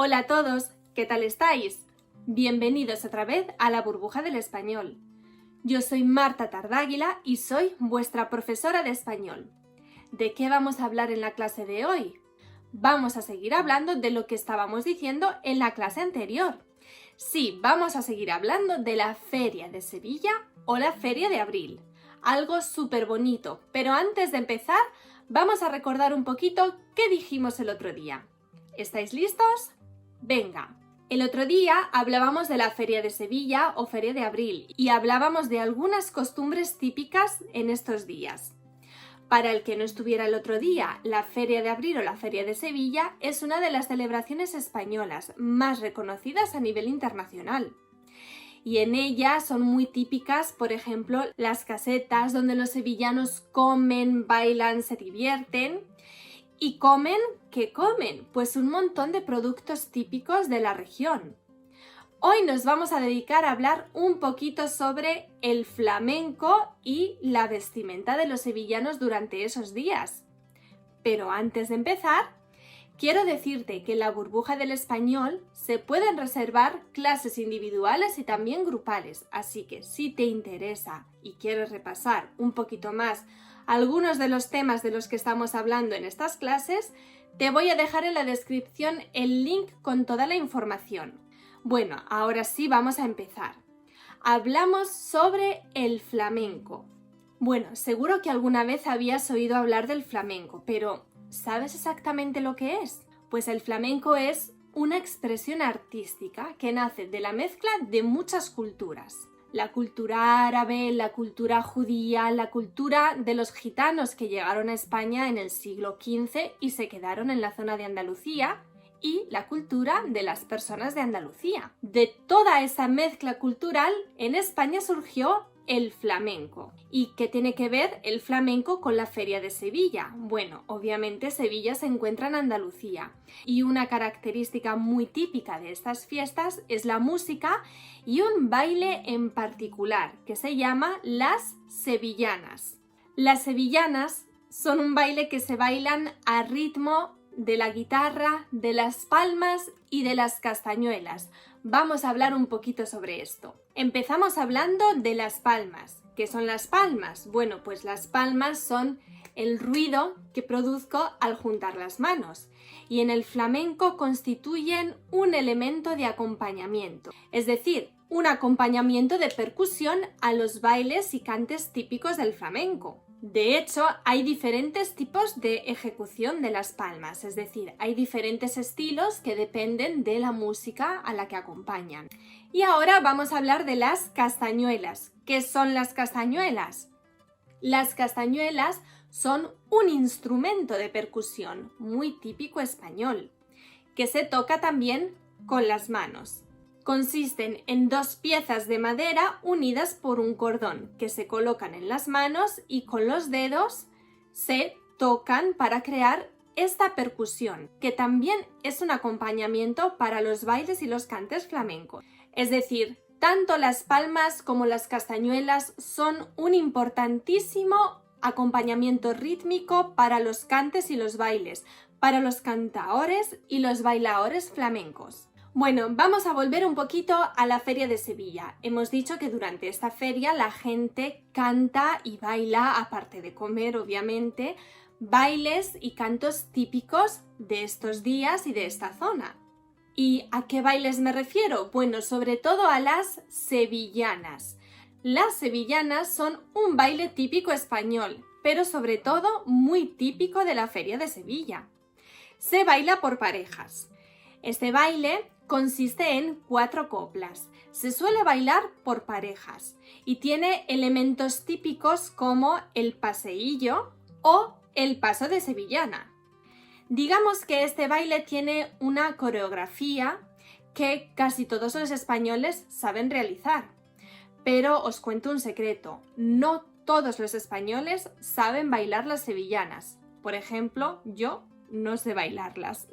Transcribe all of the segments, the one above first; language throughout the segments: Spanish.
Hola a todos, ¿qué tal estáis? Bienvenidos otra vez a la burbuja del español. Yo soy Marta Tardáguila y soy vuestra profesora de español. ¿De qué vamos a hablar en la clase de hoy? Vamos a seguir hablando de lo que estábamos diciendo en la clase anterior. Sí, vamos a seguir hablando de la Feria de Sevilla o la Feria de Abril. Algo súper bonito, pero antes de empezar, vamos a recordar un poquito qué dijimos el otro día. ¿Estáis listos? Venga. El otro día hablábamos de la Feria de Sevilla o Feria de Abril y hablábamos de algunas costumbres típicas en estos días. Para el que no estuviera el otro día, la Feria de Abril o la Feria de Sevilla es una de las celebraciones españolas más reconocidas a nivel internacional. Y en ella son muy típicas, por ejemplo, las casetas donde los sevillanos comen, bailan, se divierten. ¿Y comen? ¿Qué comen? Pues un montón de productos típicos de la región. Hoy nos vamos a dedicar a hablar un poquito sobre el flamenco y la vestimenta de los sevillanos durante esos días. Pero antes de empezar, quiero decirte que en la burbuja del español se pueden reservar clases individuales y también grupales, así que si te interesa y quieres repasar un poquito más algunos de los temas de los que estamos hablando en estas clases, te voy a dejar en la descripción el link con toda la información. Bueno, ahora sí vamos a empezar. Hablamos sobre el flamenco. Bueno, seguro que alguna vez habías oído hablar del flamenco, pero ¿sabes exactamente lo que es? Pues el flamenco es una expresión artística que nace de la mezcla de muchas culturas. La cultura árabe, la cultura judía, la cultura de los gitanos que llegaron a España en el siglo XV y se quedaron en la zona de Andalucía, y la cultura de las personas de Andalucía. De toda esa mezcla cultural, en España surgió el flamenco. ¿Y qué tiene que ver el flamenco con la Feria de Sevilla? Bueno, obviamente Sevilla se encuentra en Andalucía y una característica muy típica de estas fiestas es la música y un baile en particular que se llama las sevillanas. Las sevillanas son un baile que se bailan a ritmo de la guitarra, de las palmas y de las castañuelas. Vamos a hablar un poquito sobre esto. Empezamos hablando de las palmas. ¿Qué son las palmas? Bueno, pues las palmas son el ruido que produzco al juntar las manos y en el flamenco constituyen un elemento de acompañamiento, es decir, un acompañamiento de percusión a los bailes y cantes típicos del flamenco. De hecho, hay diferentes tipos de ejecución de las palmas, es decir, hay diferentes estilos que dependen de la música a la que acompañan. Y ahora vamos a hablar de las castañuelas. ¿Qué son las castañuelas? Las castañuelas son un instrumento de percusión muy típico español, que se toca también con las manos. Consisten en dos piezas de madera unidas por un cordón que se colocan en las manos y con los dedos se tocan para crear esta percusión, que también es un acompañamiento para los bailes y los cantes flamencos. Es decir, tanto las palmas como las castañuelas son un importantísimo acompañamiento rítmico para los cantes y los bailes, para los cantaores y los bailaores flamencos. Bueno, vamos a volver un poquito a la Feria de Sevilla. Hemos dicho que durante esta feria la gente canta y baila, aparte de comer, obviamente, bailes y cantos típicos de estos días y de esta zona. ¿Y a qué bailes me refiero? Bueno, sobre todo a las sevillanas. Las sevillanas son un baile típico español, pero sobre todo muy típico de la Feria de Sevilla. Se baila por parejas. Este baile consiste en 4 coplas. Se suele bailar por parejas y tiene elementos típicos como el paseillo o el paso de sevillana. Digamos que este baile tiene una coreografía que casi todos los españoles saben realizar. Pero os cuento un secreto, no todos los españoles saben bailar las sevillanas. Por ejemplo, yo no sé bailarlas.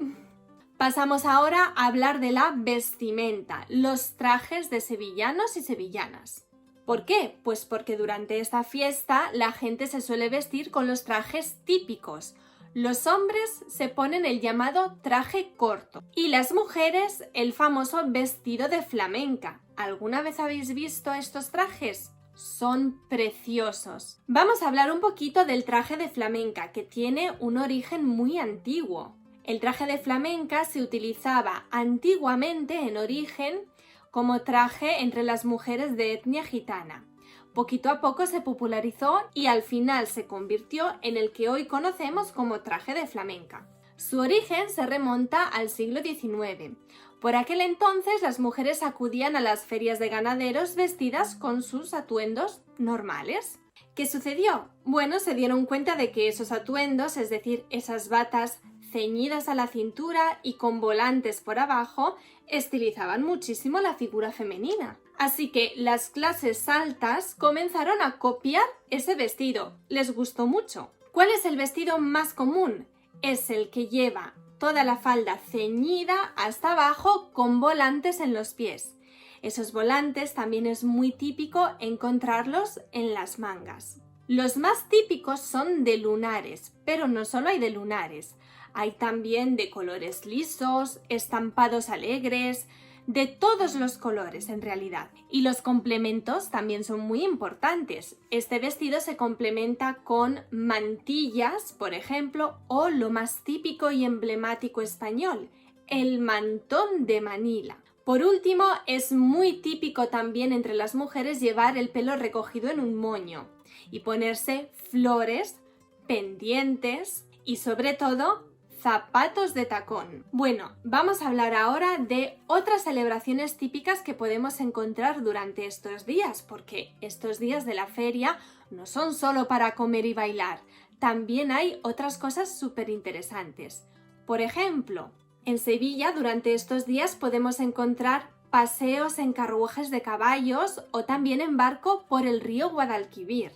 Pasamos ahora a hablar de la vestimenta, los trajes de sevillanos y sevillanas. ¿Por qué? Pues porque durante esta fiesta la gente se suele vestir con los trajes típicos, Los hombres se ponen el llamado traje corto y las mujeres el famoso vestido de flamenca. ¿Alguna vez habéis visto estos trajes? Son preciosos. Vamos a hablar un poquito del traje de flamenca, que tiene un origen muy antiguo. El traje de flamenca se utilizaba antiguamente en origen como traje entre las mujeres de etnia gitana. Poquito a poco se popularizó y al final se convirtió en el que hoy conocemos como traje de flamenca. Su origen se remonta al siglo XIX. Por aquel entonces las mujeres acudían a las ferias de ganaderos vestidas con sus atuendos normales. ¿Qué sucedió? Bueno, se dieron cuenta de que esos atuendos, es decir, esas batas ceñidas a la cintura y con volantes por abajo, estilizaban muchísimo la figura femenina. Así que las clases altas comenzaron a copiar ese vestido. Les gustó mucho. ¿Cuál es el vestido más común? Es el que lleva toda la falda ceñida hasta abajo con volantes en los pies. Esos volantes también es muy típico encontrarlos en las mangas. Los más típicos son de lunares, pero no solo hay de lunares. Hay también de colores lisos, estampados alegres, de todos los colores en realidad. Y los complementos también son muy importantes. Este vestido se complementa con mantillas, por ejemplo, o lo más típico y emblemático español, el mantón de Manila. Por último, es muy típico también entre las mujeres llevar el pelo recogido en un moño y ponerse flores, pendientes y sobre todo zapatos de tacón. Bueno, vamos a hablar ahora de otras celebraciones típicas que podemos encontrar durante estos días, porque estos días de la feria no son solo para comer y bailar, también hay otras cosas súper interesantes. Por ejemplo, en Sevilla durante estos días podemos encontrar paseos en carruajes de caballos o también en barco por el río Guadalquivir.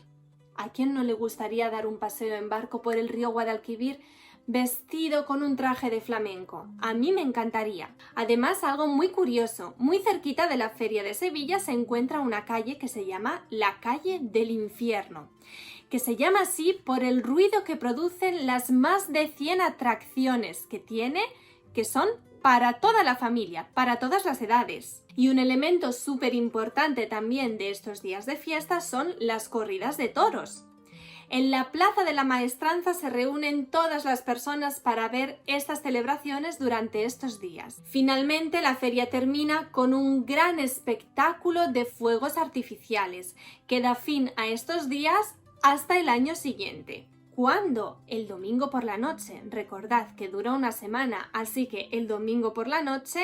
¿A quién no le gustaría dar un paseo en barco por el río Guadalquivir vestido con un traje de flamenco? A mí me encantaría. Además, algo muy curioso, muy cerquita de la Feria de Sevilla se encuentra una calle que se llama la Calle del Infierno, que se llama así por el ruido que producen las más de 100 atracciones que tiene, que son para toda la familia, para todas las edades. Y un elemento súper importante también de estos días de fiesta son las corridas de toros. En la Plaza de la Maestranza se reúnen todas las personas para ver estas celebraciones durante estos días. Finalmente, la feria termina con un gran espectáculo de fuegos artificiales que da fin a estos días hasta el año siguiente. ¿Cuándo? El domingo por la noche. Recordad que dura una semana, así que el domingo por la noche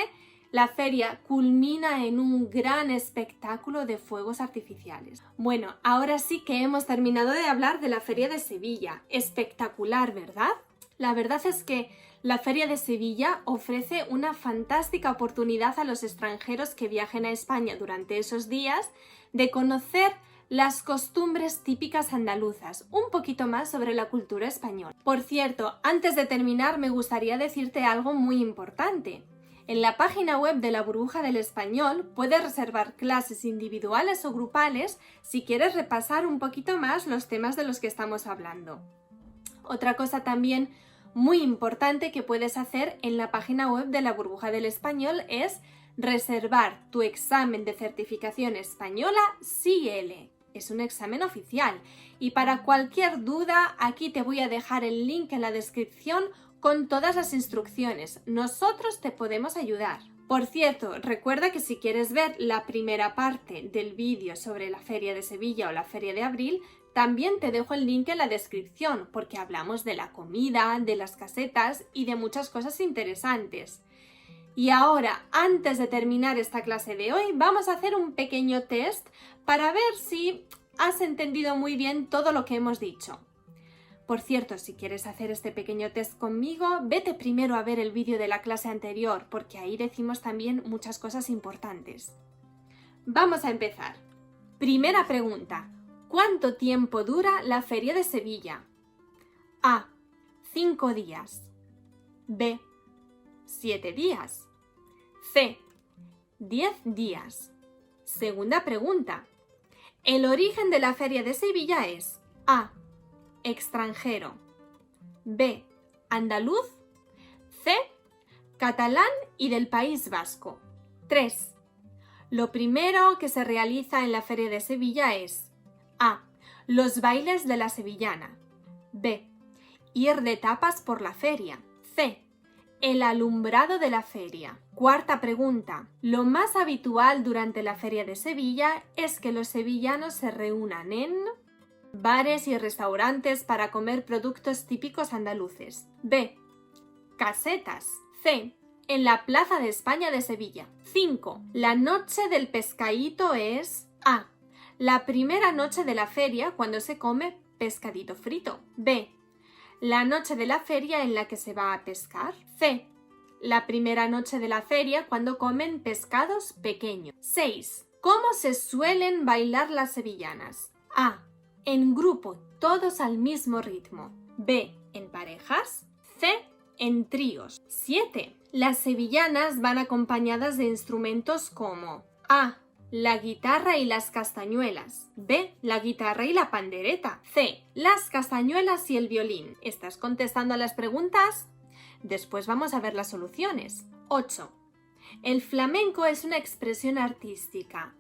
la feria culmina en un gran espectáculo de fuegos artificiales. Bueno, ahora sí que hemos terminado de hablar de la Feria de Sevilla. Espectacular, ¿verdad? La verdad es que la Feria de Sevilla ofrece una fantástica oportunidad a los extranjeros que viajen a España durante esos días de conocer las costumbres típicas andaluzas, un poquito más sobre la cultura española. Por cierto, antes de terminar me gustaría decirte algo muy importante. En la página web de la Burbuja del Español puedes reservar clases individuales o grupales si quieres repasar un poquito más los temas de los que estamos hablando. Otra cosa también muy importante que puedes hacer en la página web de la Burbuja del Español es reservar tu examen de certificación española CIEL. Es un examen oficial y para cualquier duda aquí te voy a dejar el link en la descripción con todas las instrucciones. Nosotros te podemos ayudar. Por cierto, recuerda que si quieres ver la primera parte del vídeo sobre la Feria de Sevilla o la Feria de Abril, también te dejo el link en la descripción porque hablamos de la comida, de las casetas y de muchas cosas interesantes. Y ahora, antes de terminar esta clase de hoy, vamos a hacer un pequeño test para ver si has entendido muy bien todo lo que hemos dicho. Por cierto, si quieres hacer este pequeño test conmigo, vete primero a ver el vídeo de la clase anterior, porque ahí decimos también muchas cosas importantes. Vamos a empezar. Primera pregunta. ¿Cuánto tiempo dura la Feria de Sevilla? A. 5 días. B. 7 días. C. 10 días. Segunda pregunta. El origen de la Feria de Sevilla es A. Extranjero. B. andaluz. C, catalán y del País Vasco. 3. Lo primero que se realiza en la Feria de Sevilla es A, los bailes de la sevillana. B, ir de tapas por la feria. C, el alumbrado de la feria. Cuarta pregunta. Lo más habitual durante la Feria de Sevilla es que los sevillanos se reúnan en bares y restaurantes para comer productos típicos andaluces. B, casetas. C, en la Plaza de España de Sevilla. 5. La noche del pescadito es A, la primera noche de la feria cuando se come pescadito frito. B, la noche de la feria en la que se va a pescar. C, la primera noche de la feria cuando comen pescados pequeños. 6. ¿Cómo se suelen bailar las sevillanas? A, en grupo, todos al mismo ritmo. B, en parejas. C, en tríos. 7. Las sevillanas van acompañadas de instrumentos como A, la guitarra y las castañuelas. B, la guitarra y la pandereta. C, las castañuelas y el violín. ¿Estás contestando a las preguntas? Después vamos a ver las soluciones. 8. El flamenco es una expresión artística.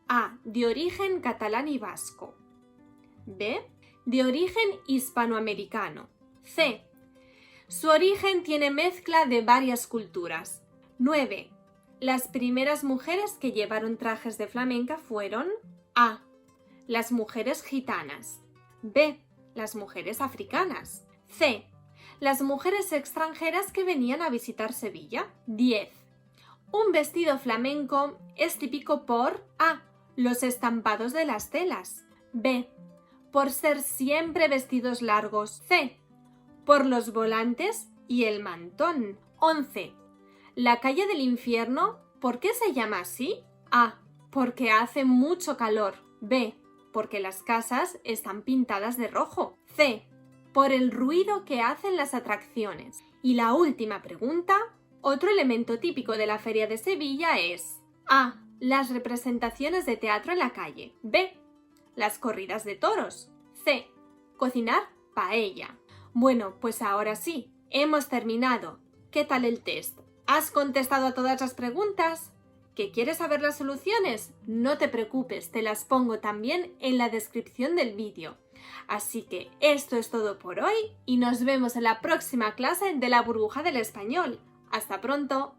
A, de origen catalán y vasco. B, de origen hispanoamericano. C, su origen tiene mezcla de varias culturas. 9. Las primeras mujeres que llevaron trajes de flamenca fueron A, las mujeres gitanas. B, las mujeres africanas. C, las mujeres extranjeras que venían a visitar Sevilla. 10. Un vestido flamenco es típico por A, los estampados de las telas. B, por ser siempre vestidos largos. C, por los volantes y el mantón. 11. La calle del infierno, ¿por qué se llama así? A, porque hace mucho calor. B, porque las casas están pintadas de rojo. C, por el ruido que hacen las atracciones. Y la última pregunta, otro elemento típico de la Feria de Sevilla es A, las representaciones de teatro en la calle. B, las corridas de toros. C, cocinar paella. Bueno, pues ahora sí, hemos terminado. ¿Qué tal el test? ¿Has contestado a todas las preguntas? ¿Que quieres saber las soluciones? No te preocupes, te las pongo también en la descripción del vídeo. Así que esto es todo por hoy y nos vemos en la próxima clase de la burbuja del español. ¡Hasta pronto!